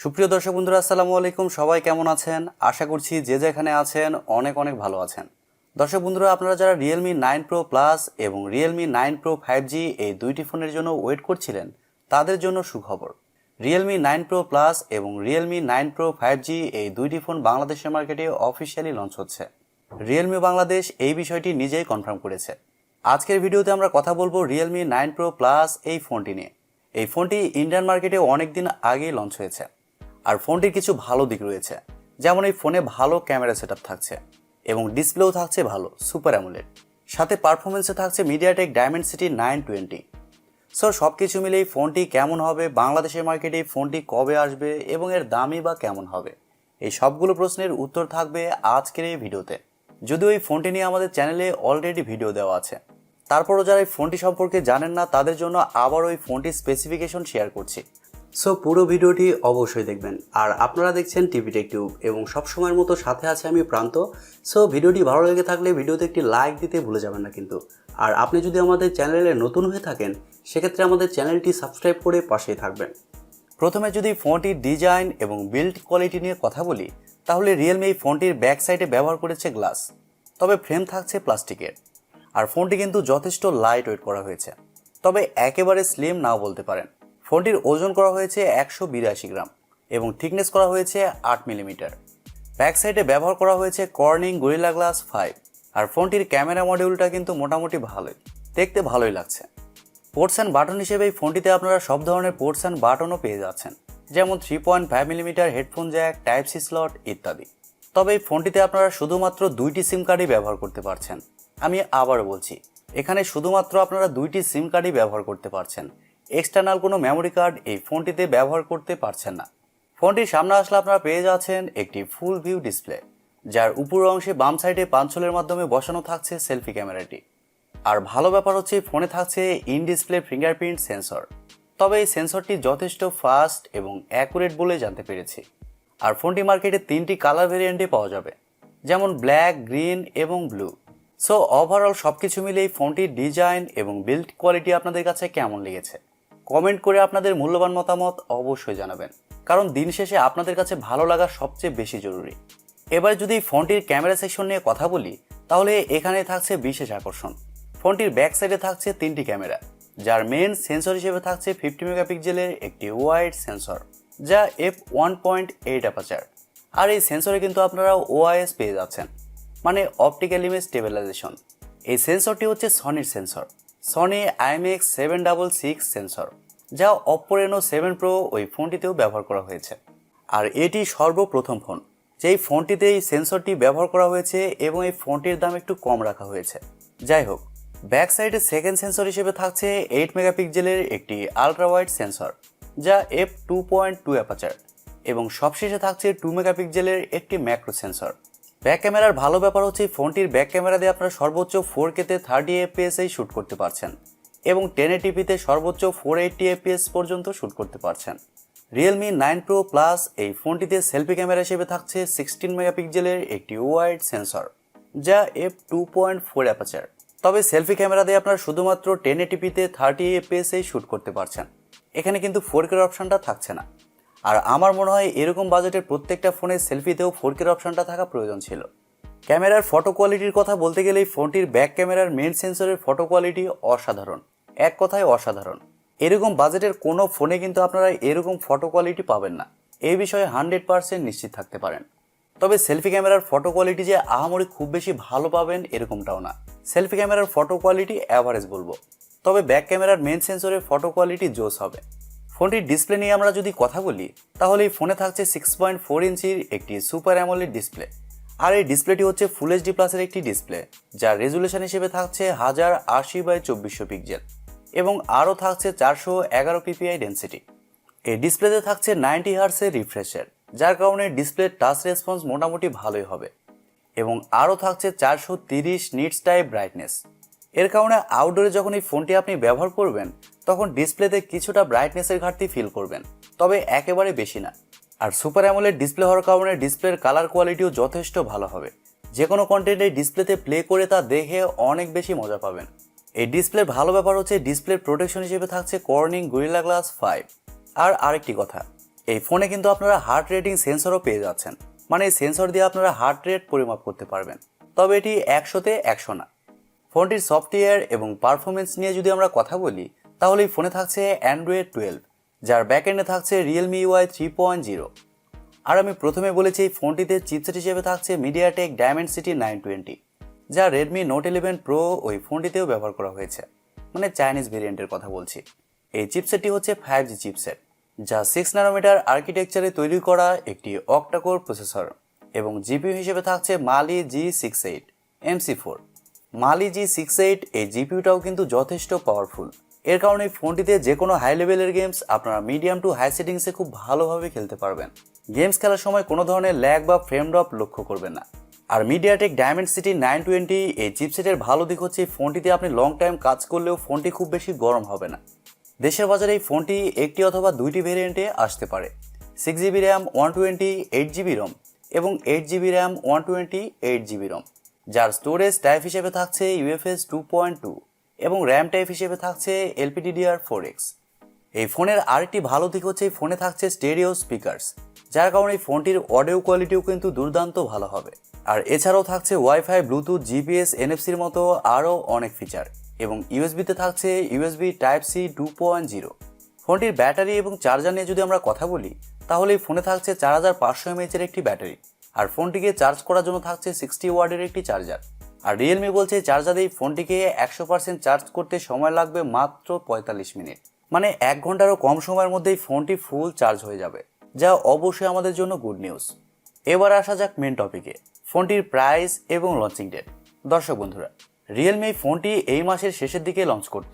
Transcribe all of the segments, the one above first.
সুপ্রিয় দর্শক বন্ধুরা আসসালামু আলাইকুম। সবাই কেমন আছেন? আশা করছি যে যেখানে আছেন অনেক অনেক ভালো আছেন। দর্শক বন্ধুরা, আপনারা যারা Realme 9 Pro Plus এবং Realme 9 Pro 5G এই দুইটি ফোনের জন্য ওয়েট করছিলেন, তাদের জন্য সুখবর। Realme 9 Pro Plus এবং Realme 9 Pro 5G এই দুইটি ফোন বাংলাদেশের মার্কেটে অফিশিয়ালি লঞ্চ হচ্ছে। Realme বাংলাদেশ এই বিষয়টি নিজেই কনফার্ম করেছে। আজকের ভিডিওতে আমরা কথা বলবো Realme 9 Pro Plus এই ফোনটি নিয়ে। এই ফোনটি ইন্ডিয়ান মার্কেটে অনেকদিন আগেই লঞ্চ হয়েছে। আর ফোনটির কিছু ভালো দিক রয়েছে, যেমন এই ফোনে ভালো ক্যামেরা সেটআপ থাকছে এবং ডিসপ্লেও থাকছে ভালো সুপার অ্যামোলেড, সাথে পারফরমেন্সে থাকছে MediaTek Dimensity 920। সো সব কিছু মিলে এই ফোনটি কেমন হবে, বাংলাদেশের মার্কেটে এই ফোনটি কবে আসবে এবং এর দামই বা কেমন হবে, এই সবগুলো প্রশ্নের উত্তর থাকবে আজকের এই ভিডিওতে। যদিও এই ফোনটি নিয়ে আমাদের চ্যানেলে অলরেডি ভিডিও দেওয়া আছে, তারপরও যারা এই ফোনটি সম্পর্কে জানেন না তাদের জন্য আবার ওই ফোনটির স্পেসিফিকেশন শেয়ার করছি। সো পুরো ভিডিওটি অবশ্যই দেখবেন। আর আপনারা দেখছেন টিভি টেকটিউব এবং সবসময়ের মতো সাথে আছে আমি প্রান্ত। সো ভিডিওটি ভালো লেগে থাকলে ভিডিওতে একটি লাইক দিতে ভুলে যাবেন না কিন্তু। আর আপনি যদি আমাদের চ্যানেলে নতুন হয়ে থাকেন সেক্ষেত্রে আমাদের চ্যানেলটি সাবস্ক্রাইব করে পাশেই থাকবেন। প্রথমে যদি ফোনটির ডিজাইন এবং বিল্ড কোয়ালিটি নিয়ে কথা বলি, তাহলে রিয়েলমি এই ফোনটির ব্যাক সাইডে ব্যবহার করেছে গ্লাস, তবে ফ্রেম থাকছে প্লাস্টিকের। আর ফোনটি কিন্তু যথেষ্ট লাইট ওয়েট করা হয়েছে, তবে একেবারে স্লিম নাও বলতে পারেন। ফোনটির ওজন করা হয়েছে 182 গ্রাম এবং থিকনেস করা হয়েছে 8 মিলিমিটার। ব্যাক সাইডে ব্যবহার করা হয়েছে কর্নিং গরিলা গ্লাস 5। আর ফোনটির ক্যামেরা মডিউলটা কিন্তু মোটামুটি ভালোই, দেখতে ভালোই লাগছে। পোর্টস অ্যান্ড বাটন হিসেবে এই ফোনটিতে আপনারা সব ধরনের পোর্টস অ্যান্ড বাটনও পেয়ে যাচ্ছেন, যেমন 3.5 millimetre headphone jack, type C slot ইত্যাদি। তবে এই ফোনটিতে আপনারা শুধুমাত্র 2টি সিম কার্ডই ব্যবহার করতে পারছেন। আমি আবারও বলছি, এখানে শুধুমাত্র আপনারা 2টি সিম কার্ডই ব্যবহার করতে পারছেন। এক্সটার্নাল কোনো মেমোরি কার্ড এই ফোনটিতে ব্যবহার করতে পারছেন না। ফোনটির সামনে আসলে আপনারা পেয়ে যাচ্ছেন একটি ফুল ভিউ ডিসপ্লে, যার উপরের অংশে বাম সাইডে পাঞ্চলের মাধ্যমে বসানো থাকছে সেলফি ক্যামেরাটি। আর ভালো ব্যাপার হচ্ছে ফোনে থাকছে ইন ডিসপ্লে ফিঙ্গারপ্রিন্ট সেন্সর, তবে এই সেন্সরটি যথেষ্ট ফাস্ট এবং অ্যাকুরেট বলে জানতে পেরেছি। আর ফোনটি মার্কেটে 3টি কালার ভেরিয়েন্টে পাওয়া যাবে, যেমন ব্ল্যাক, গ্রিন এবং ব্লু। সো ওভারঅল সবকিছু মিলে এই ফোনটির ডিজাইন এবং বিল্ড কোয়ালিটি আপনাদের কাছে কেমন লেগেছে কমেন্ট করে আপনাদের মূল্যবান মতামত অবশ্যই জানাবেন, কারণ দিন শেষে আপনাদের কাছে ভালো লাগা সবচেয়ে বেশি জরুরি। এবার যদি ফোনটির ক্যামেরা সেকশন নিয়ে কথা বলি, তাহলে এখানে থাকছে বিশেষ আকর্ষণ। ফোনটির ব্যাক সাইডে থাকছে 3টি ক্যামেরা, যার মেন সেন্সর হিসেবে থাকছে 50 মেগাপিক্সেলের একটি ওয়াইড সেন্সর, যা f1.8 অ্যাপারচার। আর এই সেন্সরে কিন্তু আপনারা ওআইএস পেয়ে যাচ্ছেন, মানে অপটিক্যাল ইমেজ স্টেবিলাইজেশন। এই সেন্সরটি হচ্ছে সনির সেন্সর, সনি IMX766 সেন্সর, যা Oppo Reno 7 Pro ওই ফোনটিতেও ব্যবহার করা হয়েছে। আর এটি সর্বপ্রথম ফোন যেই ফোনটিতে এই সেন্সরটি ব্যবহার করা হয়েছে এবং এই ফোনটির দাম একটু কম রাখা হয়েছে। যাই হোক, ব্যাক সাইডে সেকেন্ড সেন্সর হিসেবে থাকছে 8 মেগাপিক্সেলের একটি আলট্রা ওয়াইড সেন্সর, যা f2.2 অ্যাপারচার, এবং সবশেষে থাকছে 2 মেগাপিক্সেলের একটি ম্যাক্রো সেন্সর। ব্যাক ক্যামেরার ভালো ব্যাপার হচ্ছে ফোনটির ব্যাক ক্যামেরা দিয়ে আপনারা সর্বোচ্চ 4K-তে 30 FPS শ্যুট করতে পারছেন এবং 1080p-তে সর্বোচ্চ 480 FPS পর্যন্ত শ্যুট করতে পারছেন। Realme 9 Pro Plus এই ফোনটিতে সেলফি ক্যামেরা হিসেবে থাকছে 16 মেগাপিক্সেলের একটি ওয়াইড সেন্সর, যা f2.4 অ্যাপারচার। তবে সেলফি ক্যামেরা দিয়ে আপনারা শুধুমাত্র 1080p-তে 30 FPS শ্যুট করতে পারছেন, এখানে কিন্তু 4K অপশনটা থাকছে না। আর আমার মনে হয় এরকম বাজেটের প্রত্যেকটা ফোনের সেলফিতেও 4K অপশনটা থাকা প্রয়োজন ছিল। ক্যামেরার ফটো কোয়ালিটির কথা বলতে গেলে এই ফোনটির ব্যাক ক্যামেরার মেন সেন্সরের ফটো কোয়ালিটি অসাধারণ, এক কথায় অসাধারণ। এরকম বাজেটের কোনো ফোনে কিন্তু আপনারা এরকম ফটো কোয়ালিটি পাবেন না, এই বিষয়ে 100% নিশ্চিত থাকতে পারেন। তবে সেলফি ক্যামেরার ফটো কোয়ালিটি যে আহামরি খুব বেশি ভালো পাবেন এরকমটাও না। সেলফি ক্যামেরার ফটো কোয়ালিটি অ্যাভারেজ বলবো, তবে ব্যাক ক্যামেরার মেন সেন্সরের ফটো কোয়ালিটি জোস হবে। ফোনটির ডিসপ্লে নিয়ে আমরা যদি কথা বলি, তাহলে এই ফোনে থাকছে 6.4 ইঞ্চির একটি সুপার অ্যামোলেড ডিসপ্লে। আর এই ডিসপ্লেটি হচ্ছে ফুল এইচডি প্লাসের একটি ডিসপ্লে, যার রেজুলেশন হিসেবে থাকছে 1080x2400 পিক্সেল এবং আরও থাকছে 411 ppi ডেন্সিটি। এই ডিসপ্লেতে থাকছে 90 হার্টজের রিফ্রেশের, যার কারণে ডিসপ্লের টাচ রেসপন্স মোটামুটি ভালোই হবে, এবং আরও থাকছে 430 নিটস টাইপ ব্রাইটনেস। এর কারণে আউটডোরে যখন এই ফোনটি আপনি ব্যবহার করবেন তখন ডিসপ্লেতে কিছুটা ব্রাইটনেসের ঘাটতি ফিল করবেন, তবে একেবারে বেশি না। আর সুপার অ্যামোলেড ডিসপ্লে হওয়ার কারণে ডিসপ্লের কালার কোয়ালিটিও যথেষ্ট ভালো হবে, যে কোনো কন্টেন্ট এই ডিসপ্লেতে প্লে করে তা দেখে অনেক বেশি মজা পাবেন। এই ডিসপ্লের ভালো ব্যাপার হচ্ছে ডিসপ্লের প্রোটেকশন হিসেবে থাকছে কর্নিং গরিলা গ্লাস 5। আর আরেকটি কথা, এই ফোনে কিন্তু আপনারা হার্ট রেটিং সেন্সরও পেয়ে যাচ্ছেন, মানে এই সেন্সর দিয়ে আপনারা হার্ট রেট পরিমাপ করতে পারবেন। তবে এটি 100-তে 100 না। ফোনটির সফটওয়্যার এবং পারফরমেন্স নিয়ে যদি আমরা কথা বলি, তাহলে এই ফোনে থাকছে অ্যান্ড্রয়েড 12, যার ব্যাকএন্ডে থাকছে Realme UI 3.0। আর আমি প্রথমে বলেছি এই ফোনটিতে চিপসেট হিসেবে থাকছে MediaTek Dimensity 920, যা Redmi Note 11 Pro ওই ফোনটিতেও ব্যবহার করা হয়েছে, মানে চাইনিজ ভেরিয়েন্টের কথা বলছি। এই চিপসেটটি হচ্ছে 5G চিপসেট, যা 6 ন্যানোমিটার আর্কিটেকচারে তৈরি করা একটি Octa-core প্রসেসর, এবং জিপিইউ হিসেবে থাকছে Mali G68 MC4। Mali G68 এই জিপিইউটাও কিন্তু যথেষ্ট পাওয়ারফুল। এর কারণে ফোনটিতে যে কোনো হাই লেভেলের গেমস আপনারা মিডিয়াম টু হাই সেটিংসে খুব ভালোভাবে খেলতে পারবেন। গেমস খেলার সময় কোনো ধরনের ল্যাগ বা ফ্রেম ড্রপ লক্ষ্য করবেন না। আর MediaTek Dimensity 920 এই চিপসেটের ভালো দিক হচ্ছে ফোনটিতে আপনি লং টাইম কাজ করলেও ফোনটি খুব বেশি গরম হবে না। দেশের বাজারে এই ফোনটি একটি অথবা দুইটি ভেরিয়েন্টে আসতে পারে, 6GB RAM 128 8GB ROM এবং 8GB RAM 128 8GB ROM, যার স্টোরেজ টাইপ হিসেবে থাকছে UFS 2.2 এবং র্যাম টাইপ হিসেবে থাকছে LPDDR4X। এই ফোনের আরেকটি ভালো দিক হচ্ছে এই ফোনে থাকছে স্টেরিও স্পিকার্স, যার কারণে এই ফোনটির অডিও কোয়ালিটিও কিন্তু দুর্দান্ত ভালো হবে। আর এছাড়াও থাকছে ওয়াইফাই, ব্লুটুথ, জিপিএস, এনএফসির মতো আরও অনেক ফিচার, এবং ইউএসবিতে থাকছে USB Type-C 2.0। ফোনটির ব্যাটারি এবং চার্জার নিয়ে যদি আমরা কথা বলি, তাহলে এই ফোনে থাকছে 4500 mAh একটি ব্যাটারি, আর ফোনটিকে চার্জ করার জন্য থাকছে 60 ওয়াটের একটি চার্জার। আর Realme বলছে চার্জার এই ফোনটিকে 100% চার্জ করতে সময় লাগবে মাত্র 45 মিনিট, মানে 1 ঘন্টারও কম সময়ের মধ্যেই ফোনটি ফুল চার্জ হয়ে যাবে, যা অবশ্যই আমাদের জন্য গুড নিউজ। এবার আসা যাক মেন টপিকে, ফোনটির প্রাইস এবং লঞ্চিং ডেট। দর্শক বন্ধুরা, Realme এই ফোনটি এই মাসের শেষের দিকে লঞ্চ করত,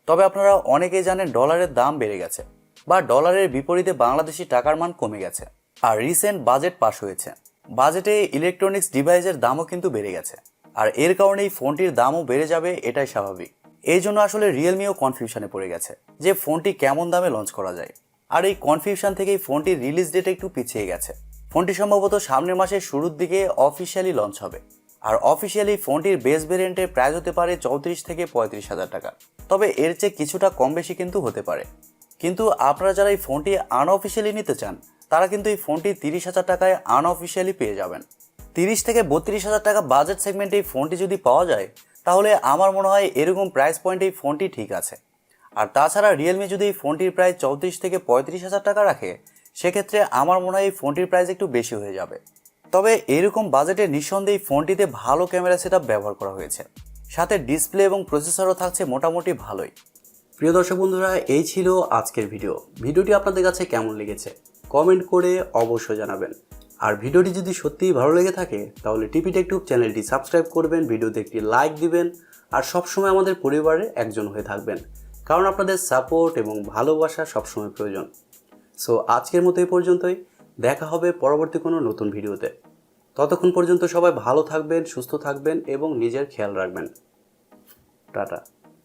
তবে আপনারা অনেকেই জানেন ডলারের দাম বেড়ে গেছে, বা ডলারের বিপরীতে বাংলাদেশি টাকার মান কমে গেছে। আর রিসেন্ট বাজেট পাস হয়েছে, বাজেটে ইলেকট্রনিক্স ডিভাইসের দামও কিন্তু বেড়ে গেছে, আর এর কারণে এই ফোনটির দামও বেড়ে যাবে, এটাই স্বাভাবিক। এই জন্য আসলে Realmeও কনফিউশনে পড়ে গেছে যে ফোনটি কেমন দামে লঞ্চ করা যায়। আর এই কনফিউশন থেকেই ফোনটির রিলিজ ডেট একটু পিছিয়ে গেছে। ফোনটি সম্ভবত সামনের মাসের শুরুর দিকে অফিসিয়ালি লঞ্চ হবে। আর অফিসিয়ালি ফোনটির বেস ভেরিয়েন্টের প্রাইস হতে পারে 34 থেকে 35 হাজার টাকা, তবে এর চেয়ে কিছুটা কম বেশি কিন্তু হতে পারে। কিন্তু আপনারা যারা এই ফোনটি আনঅফিসিয়ালি নিতে চান, তারা কিন্তু এই ফোনটি 30 হাজার টাকায় আনঅফিসিয়ালি পেয়ে যাবেন। 30 থেকে 32 হাজার টাকা বাজেট সেগমেন্টে এই ফোনটি যদি পাওয়া যায়, তাহলে আমার মনে হয় এরকম প্রাইস পয়েন্টে এই ফোনটি ঠিক আছে। আর তাছাড়া Realme যদি এই ফোনটির প্রাইস 34 থেকে 35 হাজার টাকা রাখে, সেক্ষেত্রে আমার মনে হয় এই ফোনটির প্রাইস একটু বেশি হয়ে যাবে। তবে এরকম বাজেটে নিঃসন্দেহে এই ফোনটিতে ভালো ক্যামেরা সেটআপ ব্যবহার করা হয়েছে, সাথে ডিসপ্লে এবং প্রসেসরও থাকছে মোটামুটি ভালোই। প্রিয় দর্শক বন্ধুরা, এই ছিল আজকের ভিডিওটি আপনাদের কাছে কেমন লেগেছে কমেন্ট করে অবশ্যই জানাবেন। আর ভিডিওটি যদি সত্যিই ভালো লেগে থাকে, তাহলে TechTube চ্যানেলটি সাবস্ক্রাইব করবেন, ভিডিওতে একটি লাইক দিবেন, আর সবসময় আমাদের পরিবারের একজন হয়ে থাকবেন, কারণ আপনাদের সাপোর্ট এবং ভালোবাসা সবসময় প্রয়োজন। সো আজকের মতো এই পর্যন্তই, দেখা হবে পরবর্তী কোনো নতুন ভিডিওতে। ততক্ষণ পর্যন্ত সবাই ভালো থাকবেন, সুস্থ থাকবেন এবং নিজের খেয়াল রাখবেন। টাটা।